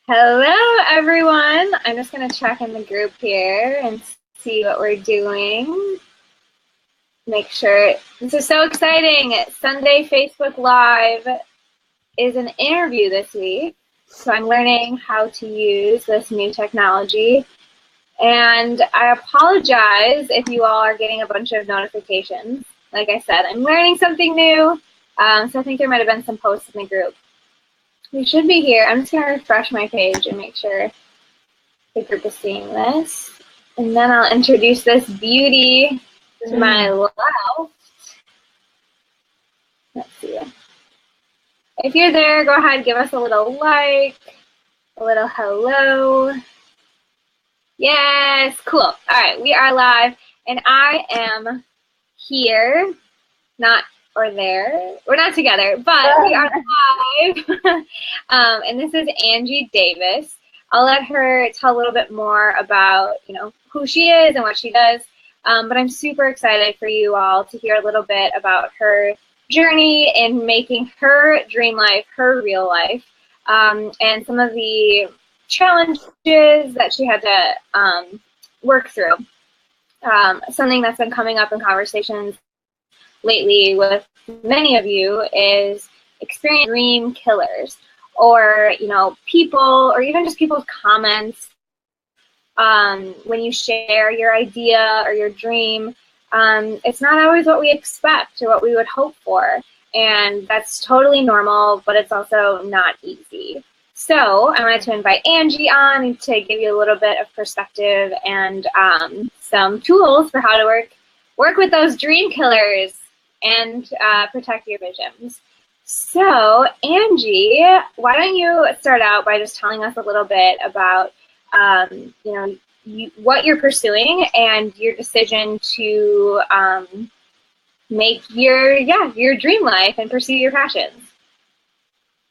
Hello, everyone. I'm just going to check in the group here and see what we're doing. Make sure. This is so exciting. Sunday Facebook Live is an interview this week. So I'm learning how to use this new technology. And I apologize if you all are getting a bunch of notifications. Like I said, I'm learning something new. So I think there might have been some posts in the group. We should be here. I'm just going to refresh my page and make sure the group is seeing this. And then I'll introduce this beauty to my left. Let's see. If you're there, go ahead, give us a little like, a little hello. Yes, cool. All right, we are live, and I am here, not or there. We're not together, but we are live. And this is Angie Davis. I'll let her tell a little bit more about, who she is and what she does. But I'm super excited for you all to hear a little bit about her journey in making her dream life her real life, and some of the challenges that she had to work through. Something that's been coming up in conversations lately with many of you is experience dream killers, or people, or even just people's comments when you share your idea or your dream. It's not always what we expect or what we would hope for, and that's totally normal, but it's also not easy. So I wanted to invite Angie on to give you a little bit of perspective and some tools for how to work with those dream killers and protect your visions. So Angie, why don't you start out by just telling us a little bit about what you're pursuing and your decision to make your dream life and pursue your passions.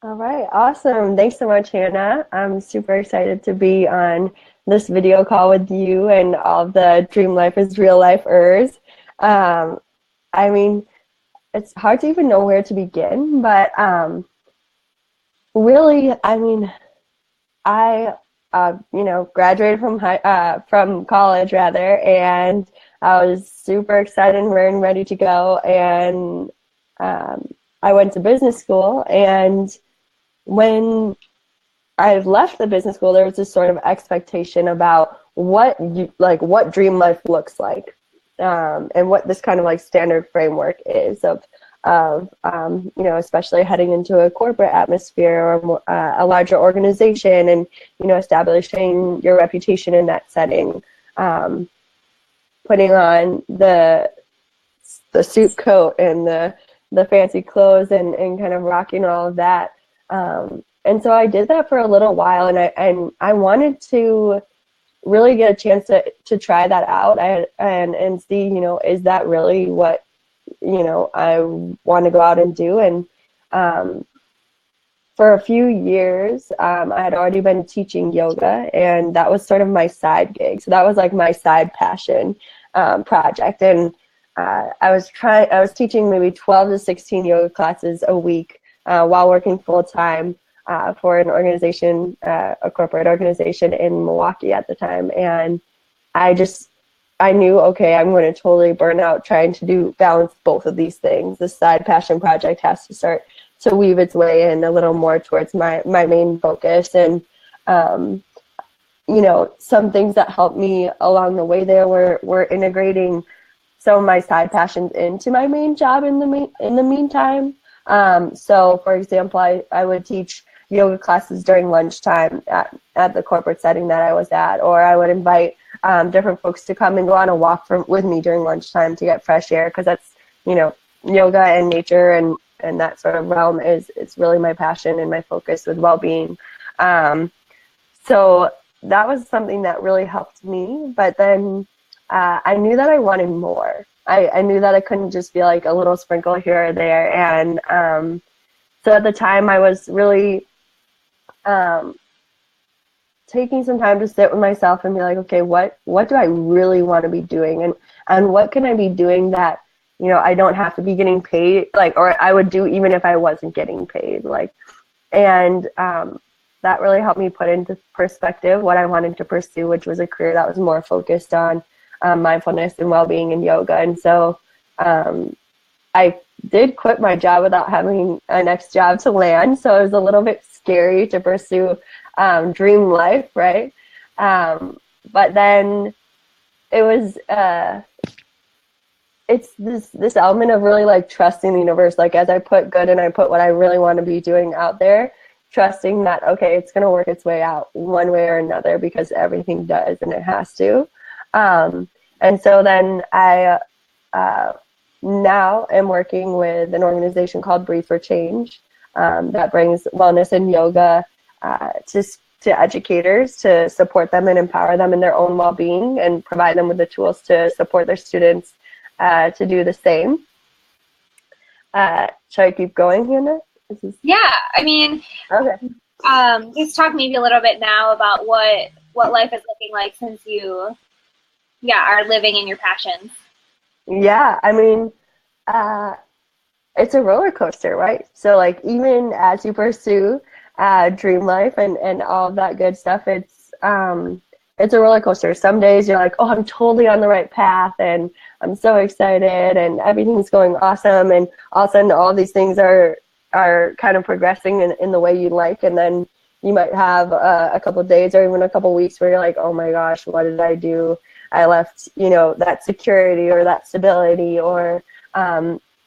All right, awesome. Thanks so much, Hannah. I'm super excited to be on this video call with you and all of the Dream Life is Real Lifers. I mean, it's hard to even know where to begin, but really, I mean, I graduated from college rather, and I was super excited and ready to go, and I went to business school, and when I left the business school, there was this sort of expectation about what dream life looks like, and what this kind of like standard framework is of especially heading into a corporate atmosphere or a larger organization, and establishing your reputation in that setting, putting on the suit coat and the fancy clothes and kind of rocking all of that. And so I did that for a little while, and I wanted to really get a chance to try that out and see, is that really what, I want to go out and do. And for a few years, I had already been teaching yoga, and that was sort of my side gig. So that was like my side passion project. And I was teaching maybe 12 to 16 yoga classes a week while working full time for an organization, a corporate organization in Milwaukee at the time. And I knew, okay, I'm going to totally burn out trying to balance both of these things. This side passion project has to start to weave its way in a little more towards my main focus. And, some things that helped me along the way there were integrating some of my side passions into my main job in the meantime. So, for example, I would teach yoga classes during lunchtime at the corporate setting that I was at, or I would invite different folks to come and go on a walk with me during lunchtime to get fresh air, because that's, yoga and nature and that sort of realm it's really my passion and my focus with well-being. So that was something that really helped me. But then I knew that I wanted more. I knew that I couldn't just be like a little sprinkle here or there. And so at the time I was really taking some time to sit with myself and be like, okay, what do I really want to be doing? And what can I be doing that, I don't have to be getting paid, or I would do even if I wasn't getting paid. And that really helped me put into perspective what I wanted to pursue, which was a career that was more focused on mindfulness and well-being and yoga. And so I did quit my job without having a next job to land. So it was a little bit scary to pursue dream life, right? But then it was, it's this element of really like trusting the universe. Like as I put good and I put what I really want to be doing out there, trusting that, okay, it's going to work its way out one way or another, because everything does and it has to. And so then I now am working with an organization called Breathe for Change that brings wellness and yoga to educators to support them and empower them in their own well-being and provide them with the tools to support their students to do the same. Shall I keep going, Hannah? Yeah, I mean, okay. Just talk maybe a little bit now about what life is looking like since you, are living in your passions. Yeah, I mean, it's a roller coaster, right? So like even as you pursue dream life and all of that good stuff, it's a roller coaster. Some days you're like, oh, I'm totally on the right path and I'm so excited and everything's going awesome, and all of a sudden all these things are kind of progressing in the way you like, and then you might have a couple of days or even a couple of weeks where you're like, oh my gosh, what did I do? I left, that security or that stability or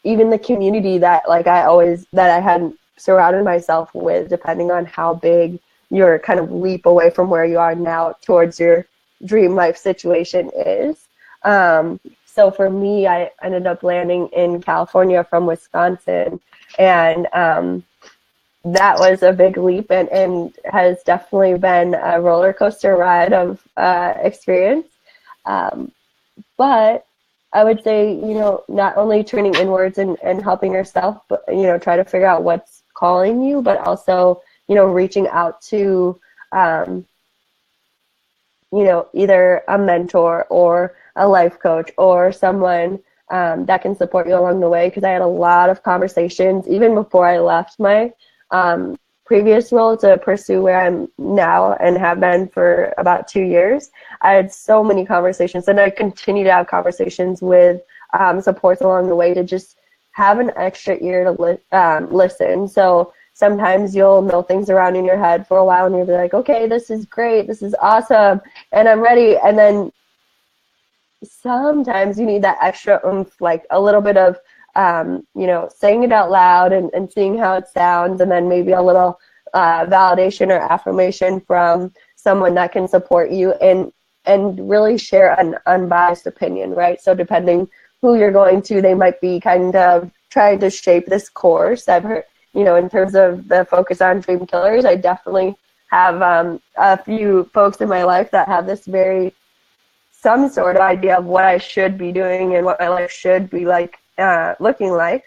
even the community that I hadn't surrounded myself with, depending on how big your kind of leap away from where you are now towards your dream life situation is. So for me, I ended up landing in California from Wisconsin, and that was a big leap and has definitely been a roller coaster ride of experience. But I would say, not only turning inwards and helping yourself, but, try to figure out what's calling you, but also, reaching out to, either a mentor or a life coach or someone that can support you along the way. Because I had a lot of conversations, even before I left my previous role to pursue where I'm now and have been for about 2 years. I had so many conversations, and I continue to have conversations with supports along the way to just have an extra ear to listen. So sometimes you'll know things around in your head for a while and you'll be like, okay, this is great, this is awesome, and I'm ready. And then sometimes you need that extra oomph, like a little bit of saying it out loud and seeing how it sounds, and then maybe a little validation or affirmation from someone that can support you and really share an unbiased opinion, right? So depending who you're going to, they might be kind of trying to shape this course. I've heard, in terms of the focus on dream killers, I definitely have a few folks in my life that have this some sort of idea of what I should be doing and what my life should be like, looking like,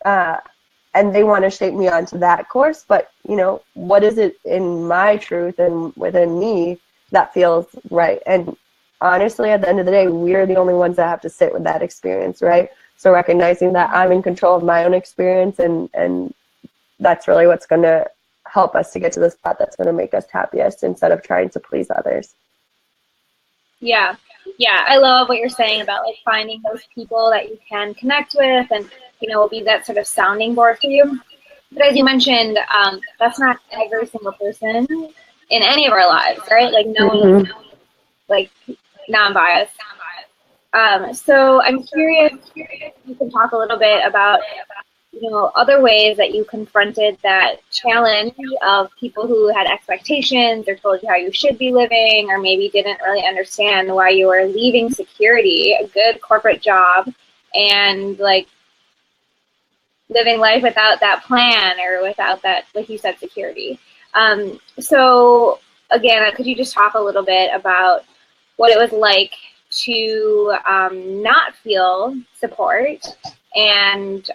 and they want to shape me onto that course. But what is it in my truth and within me that feels right? And honestly, at the end of the day, we're the only ones that have to sit with that experience, right? So recognizing that I'm in control of my own experience, and that's really what's going to help us to get to the spot that's going to make us happiest, instead of trying to please others. Yeah, I love what you're saying about like finding those people that you can connect with and, will be that sort of sounding board for you. But as you mentioned, that's not every single person in any of our lives, right? Like no one is like non-biased. So I'm curious if you can talk a little bit about, other ways that you confronted that challenge of people who had expectations or told you how you should be living, or maybe didn't really understand why you were leaving security, a good corporate job, and like living life without that plan or without that, like you said, security. So again, could you just talk a little bit about what it was like to not feel support, and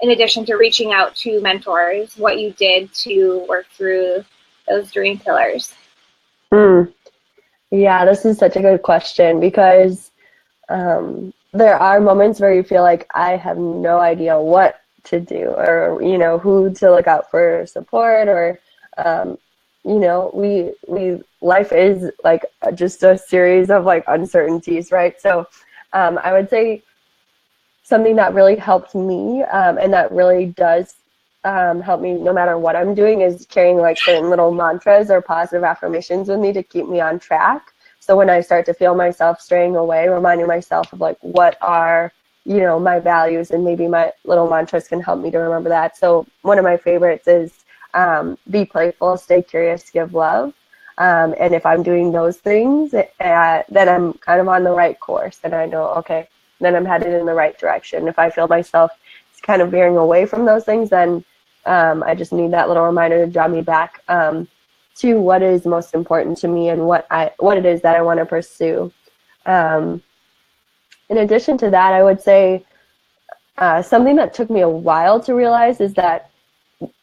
in addition to reaching out to mentors, what you did to work through those dream killers? Yeah, this is such a good question, because there are moments where you feel like I have no idea what to do, or who to look out for support, or we life is like just a series of like uncertainties, right? So I would say something that really helped me, and that really does help me no matter what I'm doing, is carrying like certain little mantras or positive affirmations with me to keep me on track. So when I start to feel myself straying away, reminding myself of like what are my values, and maybe my little mantras can help me to remember that. So one of my favorites is be playful, stay curious, give love. And if I'm doing those things, then I'm kind of on the right course, and I know, okay, then I'm headed in the right direction. If I feel myself kind of veering away from those things, then I just need that little reminder to draw me back to what is most important to me and what it is that I want to pursue. In addition to that, I would say something that took me a while to realize is that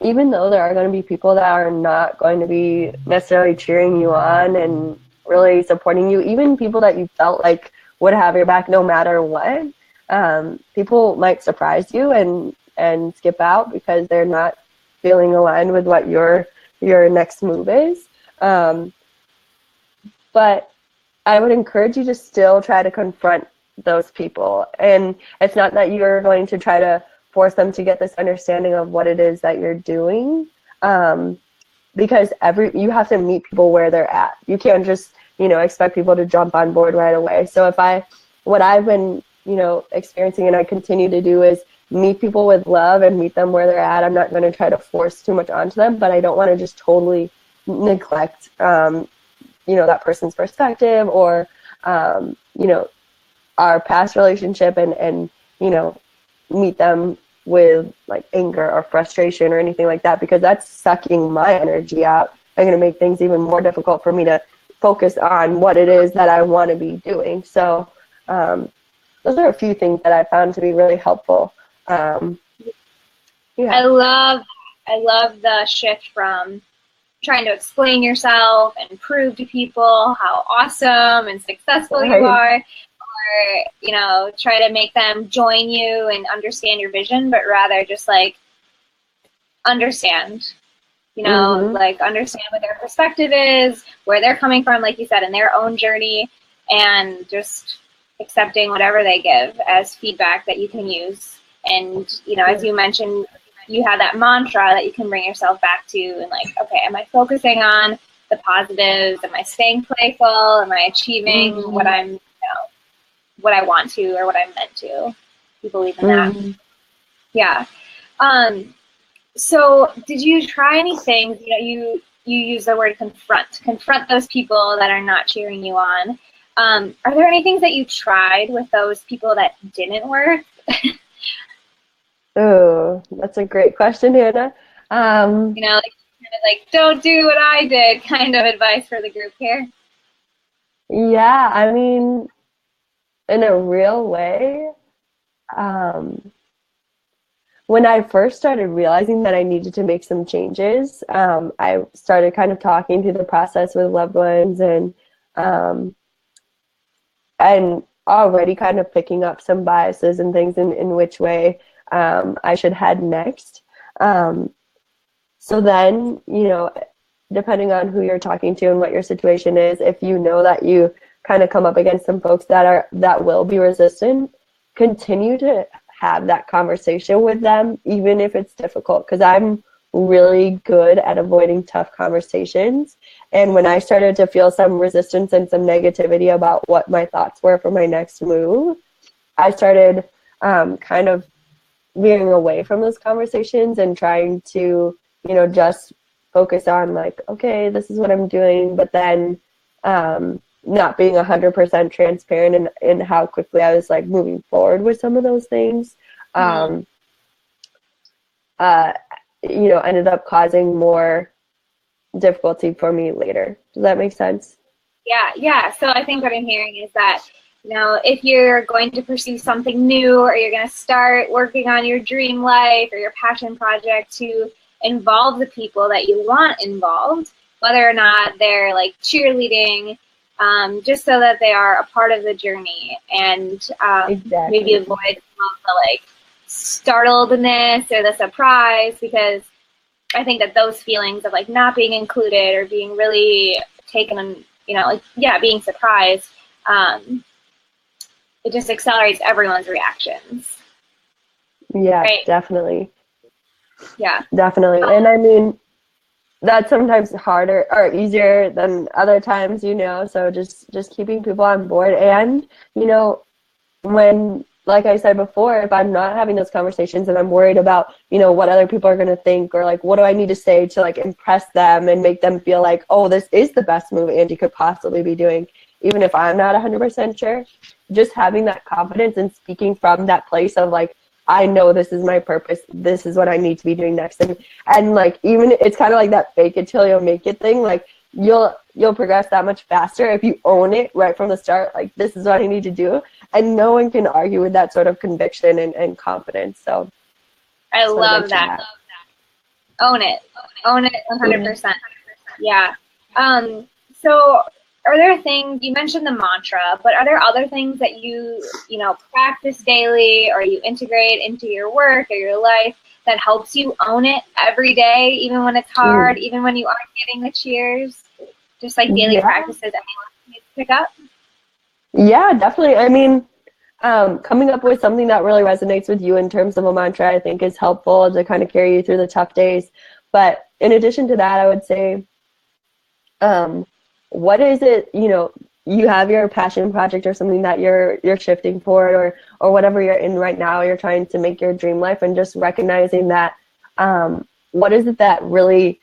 even though there are going to be people that are not going to be necessarily cheering you on and really supporting you, even people that you felt like would have your back no matter what, people might surprise you and skip out because they're not feeling aligned with what your next move is. But I would encourage you to still try to confront those people. And it's not that you're going to try to force them to get this understanding of what it is that you're doing, because you have to meet people where they're at. You can't just expect people to jump on board right away. So what I've been experiencing and I continue to do is meet people with love and meet them where they're at. I'm not going to try to force too much onto them, but I don't want to just totally neglect that person's perspective or our past relationship and meet them with like anger or frustration or anything like that, because that's sucking my energy out and going to make things even more difficult for me to focus on what it is that I want to be doing. So those are a few things that I found to be really helpful. Yeah. I love the shift from trying to explain yourself and prove to people how awesome and successful you are, or try to make them join you and understand your vision, but rather just like understand like understand what their perspective is, where they're coming from, like you said, in their own journey, and just accepting whatever they give as feedback that you can use. And as you mentioned, you have that mantra that you can bring yourself back to, and like, okay, am I focusing on the positives? Am I staying playful? Am I achieving what I'm, what I want to or what I'm meant to? You believe in that? Yeah. So did you try any things? You use the word confront those people that are not cheering you on. Are there any things that you tried with those people that didn't work? Oh, that's a great question, Hannah. Like don't do what I did kind of advice for the group here. Yeah, I mean, in a real way, when I first started realizing that I needed to make some changes, I started kind of talking through the process with loved ones and already kind of picking up some biases and things in which way I should head next. So then, depending on who you're talking to and what your situation is, if you know that you kind of come up against some folks that will be resistant, continue to have that conversation with them, even if it's difficult, because I'm really good at avoiding tough conversations. And when I started to feel some resistance and some negativity about what my thoughts were for my next move, I started kind of veering away from those conversations and trying to, just focus on like, okay, this is what I'm doing, but then not being 100% transparent in how quickly I was like moving forward with some of those things. Ended up causing more difficulty for me later. Does that make sense? Yeah. So I think what I'm hearing is that, if you're going to pursue something new, or you're going to start working on your dream life or your passion project, to involve the people that you want involved, whether or not they're like cheerleading, just so that they are a part of the journey, and Exactly. maybe avoid some of the like startledness or the surprise, because I think that those feelings of like not being included or being really taken and, you know, like, yeah, being surprised, it just accelerates everyone's reactions. Yeah, right? definitely. Yeah. Definitely. And I mean, that's sometimes harder or easier than other times, you know, so just keeping people on board. And, you know, when, like I said before, if I'm not having those conversations and I'm worried about, you know, what other people are going to think, or like, what do I need to say to like impress them and make them feel like, oh, this is the best move Angie could possibly be doing, even if I'm not 100% sure, just having that confidence and speaking from that place of like, I know this is my purpose. This is what I need to be doing next. And like, even it's kind of like that fake it till you make it thing. Like you'll progress that much faster if you own it right from the start. Like, this is what I need to do. And no one can argue with that sort of conviction and confidence. So I love that. Own it. Own it 100%. Yeah. So are there things, you mentioned the mantra, but are there other things that you know, practice daily or you integrate into your work or your life that helps you own it every day, even when it's hard, even when you aren't getting the cheers? Just like daily practices that you need to pick up? Yeah, definitely. I mean, coming up with something that really resonates with you in terms of a mantra, I think is helpful to kind of carry you through the tough days. But in addition to that, I would say, what is it, you know, you have your passion project or something that you're shifting forward, or whatever you're in right now, you're trying to make your dream life, and just recognizing that, what is it that really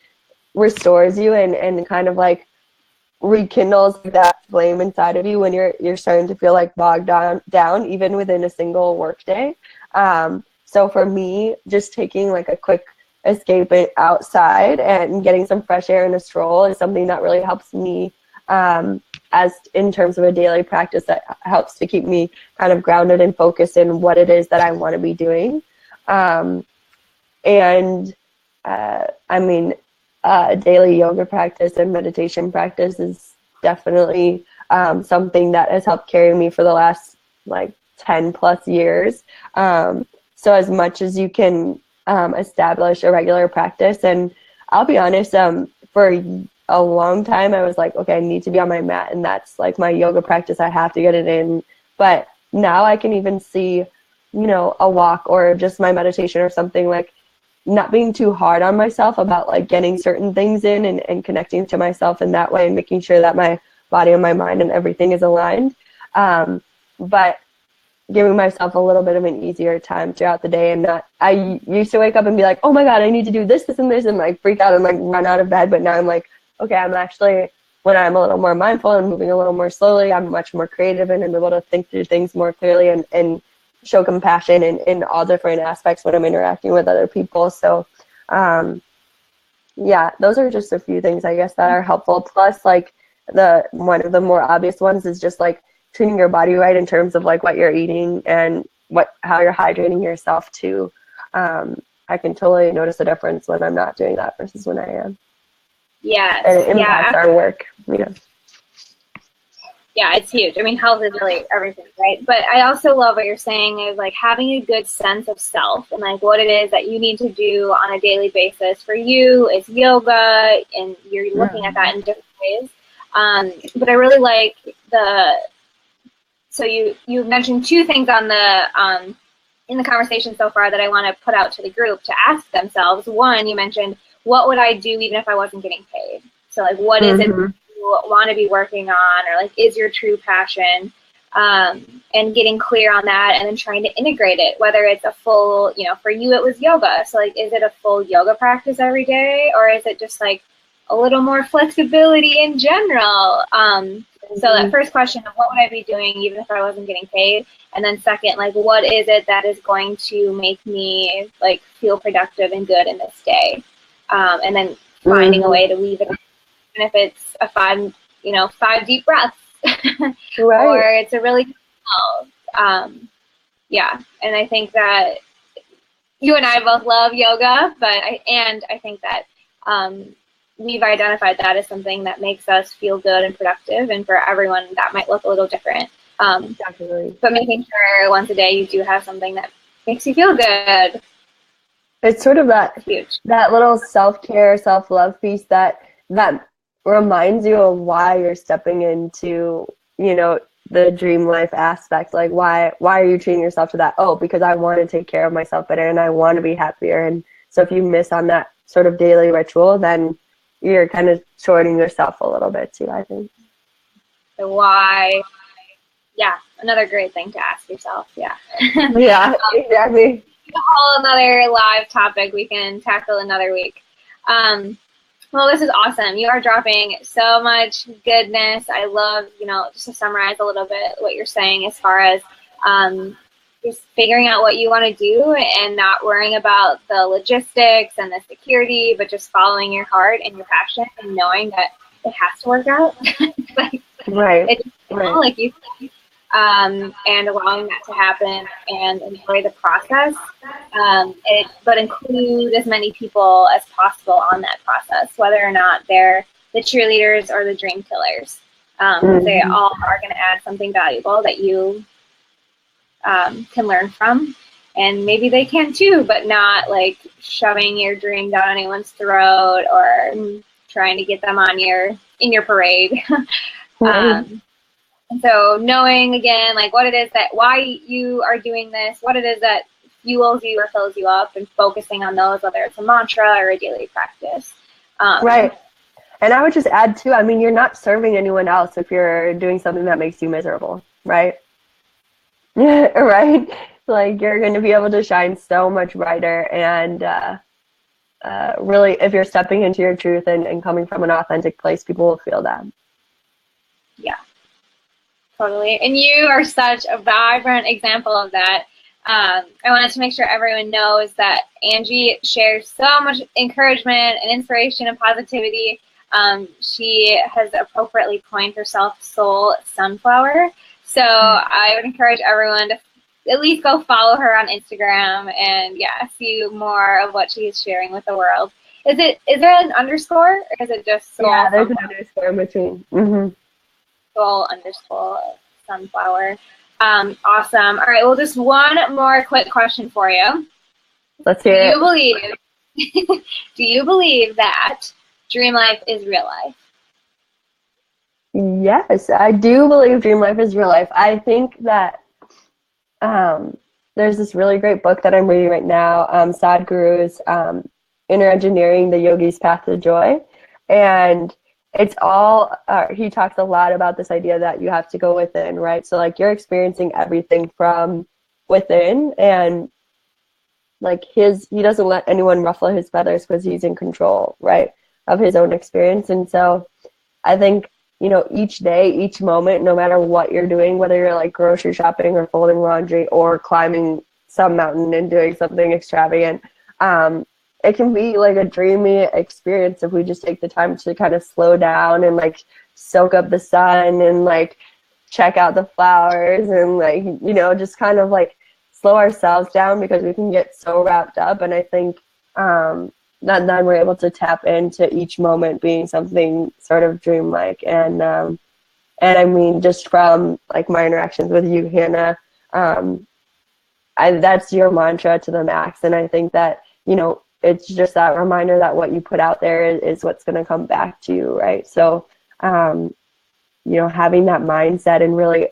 restores you and kind of like rekindles that flame inside of you when you're starting to feel like bogged down even within a single workday. So for me, just taking like a quick escape outside and getting some fresh air and a stroll is something that really helps me, as in terms of a daily practice that helps to keep me kind of grounded and focused in what it is that I want to be doing. I mean, daily yoga practice and meditation practice is definitely something that has helped carry me for the last like 10 plus years. So as much as you can establish a regular practice, and I'll be honest, for a long time I was like, okay, I need to be on my mat, and that's like my yoga practice. I have to get it in. But now I can even see, you know, a walk or just my meditation or something, like not being too hard on myself about like getting certain things in and connecting to myself in that way and making sure that my body and my mind and everything is aligned. But giving myself a little bit of an easier time throughout the day, and not, I used to wake up and be like, oh my God, I need to do this, this, and this, and like freak out and like run out of bed. But now I'm like, okay, I'm actually, when I'm a little more mindful and moving a little more slowly, I'm much more creative and I'm able to think through things more clearly and show compassion in all different aspects when I'm interacting with other people. So, yeah, those are just a few things, I guess, that are helpful. Plus, like, one of the more obvious ones is just like treating your body right in terms of like what you're eating and how you're hydrating yourself too. I can totally notice a difference when I'm not doing that versus when I am. Yes. And it impacts our work. Yeah. Yeah, it's huge. I mean, health is really everything, right? But I also love what you're saying is like having a good sense of self and like what it is that you need to do on a daily basis. For you, it's yoga, and you're looking at that in different ways. But I really like so you mentioned two things on the in the conversation so far that I want to put out to the group to ask themselves. One, you mentioned, what would I do even if I wasn't getting paid? So like, what is it you want to be working on, or like, is your true passion? And getting clear on that, and then trying to integrate it, whether it's a full, you know, for you it was yoga. So like, is it a full yoga practice every day, or is it just like a little more flexibility in general? So that first question of what would I be doing even if I wasn't getting paid? And then second, like, what is it that is going to make me like feel productive and good in this day? And then finding a way to weave it in, even if it's a 5 deep breaths, Right. or it's a really good health. Yeah, and I think that you and I both love yoga, but I think that we've identified that as something that makes us feel good and productive, and for everyone that might look a little different. Definitely. But making sure once a day you do have something that makes you feel good. It's sort of Huge. that little self-care, self-love piece that reminds you of why you're stepping into, the dream life aspect. Like why are you treating yourself to that? Oh, because I want to take care of myself better and I want to be happier. And so if you miss on that sort of daily ritual, then you're kind of shorting yourself a little bit too, I think. The why. Yeah, another great thing to ask yourself. Yeah. Yeah, exactly. A whole another live topic we can tackle another week. Well, this is awesome. You are dropping so much goodness. I love, just to summarize a little bit what you're saying as far as just figuring out what you want to do and not worrying about the logistics and the security, but just following your heart and your passion and knowing that it has to work out. Right. Like you said, and allowing that to happen and enjoy the process, but include as many people as possible on that process, whether or not they're the cheerleaders or the dream killers. They all are going to add something valuable that you can learn from, and maybe they can too, but not like shoving your dream down anyone's throat or trying to get them on in your parade. And so knowing again, like what it is why you are doing this, what it is that fuels you or fills you up, and focusing on those, whether it's a mantra or a daily practice. Right. And I would just add too, I mean, you're not serving anyone else if you're doing something that makes you miserable, right? Right? Like you're going to be able to shine so much brighter, and really, if you're stepping into your truth and coming from an authentic place, people will feel that. Yeah. Totally. And you are such a vibrant example of that. I wanted to make sure everyone knows that Angie shares so much encouragement and inspiration and positivity. She has appropriately coined herself Soul Sunflower. So I would encourage everyone to at least go follow her on Instagram and see more of what she is sharing with the world. Is there an underscore, or is it just Soul? Yeah, there's an underscore in between. Soul_sunflower. Awesome. All right, well, just one more quick question for you. Let's hear it. Do you believe that dream life is real life? Yes, I do believe dream life is real life. I think that there's this really great book that I'm reading right now, Sadhguru's Inner Engineering, the Yogi's Path to Joy. And it's all, he talks a lot about this idea that you have to go within, right? So like you're experiencing everything from within, and like he doesn't let anyone ruffle his feathers because he's in control, right, of his own experience. And so I think, each day, each moment, no matter what you're doing, whether you're like grocery shopping or folding laundry or climbing some mountain and doing something extravagant, it can be like a dreamy experience if we just take the time to kind of slow down and like soak up the sun and like check out the flowers and like, just kind of like slow ourselves down, because we can get so wrapped up. And I think that then we're able to tap into each moment being something sort of dreamlike. And I mean, just from like my interactions with you, Hannah, that's your mantra to the max. And I think that, it's just that reminder that what you put out there is what's going to come back to you, right? So, having that mindset and really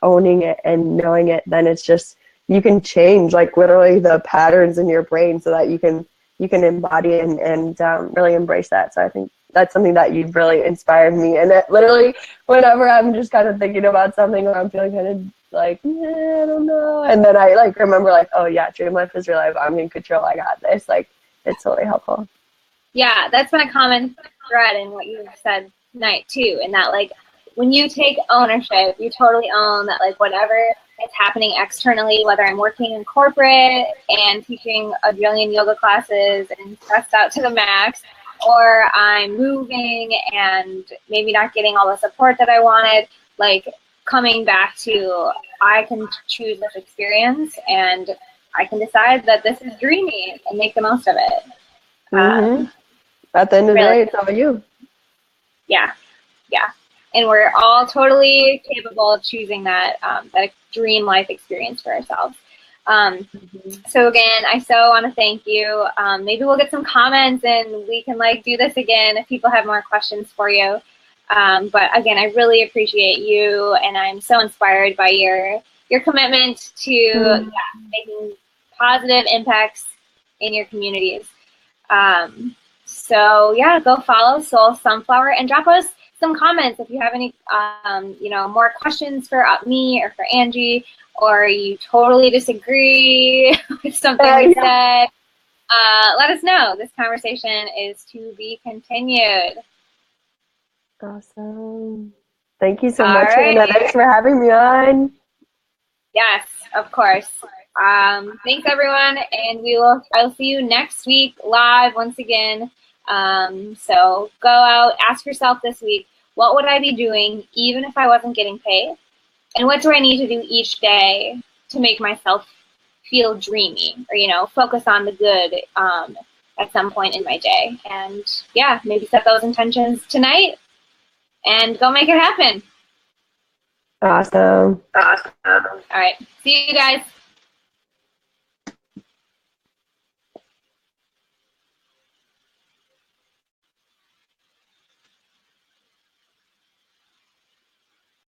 owning it and knowing it, then it's just, you can change like literally the patterns in your brain so that you can embody and really embrace that. So I think that's something that you've really inspired me. And it literally, whenever I'm just kind of thinking about something or I'm feeling kind of like, I don't know, and then I like remember like, oh yeah, dream life is real life. I'm in control. I got this. Like, it's really helpful. Yeah, that's been a common thread in what you said tonight too. And that like when you take ownership, you totally own that, like whatever is happening externally, whether I'm working in corporate and teaching a billion yoga classes and stressed out to the max, or I'm moving and maybe not getting all the support that I wanted, like coming back to, I can choose this experience and I can decide that this is dreamy and make the most of it. At the end of the day, it's all you. Yeah. And we're all totally capable of choosing that dream life experience for ourselves. So again, I so want to thank you. Maybe we'll get some comments and we can like do this again if people have more questions for you. But again, I really appreciate you, and I'm so inspired by your commitment to making positive impacts in your communities. So yeah, go follow Soul Sunflower and drop us some comments if you have any, more questions for me or for Angie, or you totally disagree with something we said. Let us know. This conversation is to be continued. Awesome. Thank you so much, Hannah. Thanks for having me on. Yes, of course. Thanks everyone, and I'll see you next week live once again. So go out, ask yourself this week, what would I be doing even if I wasn't getting paid? And what do I need to do each day to make myself feel dreamy, or, focus on the good at some point in my day? And yeah, maybe set those intentions tonight and go make it happen. Awesome. All right. See you guys.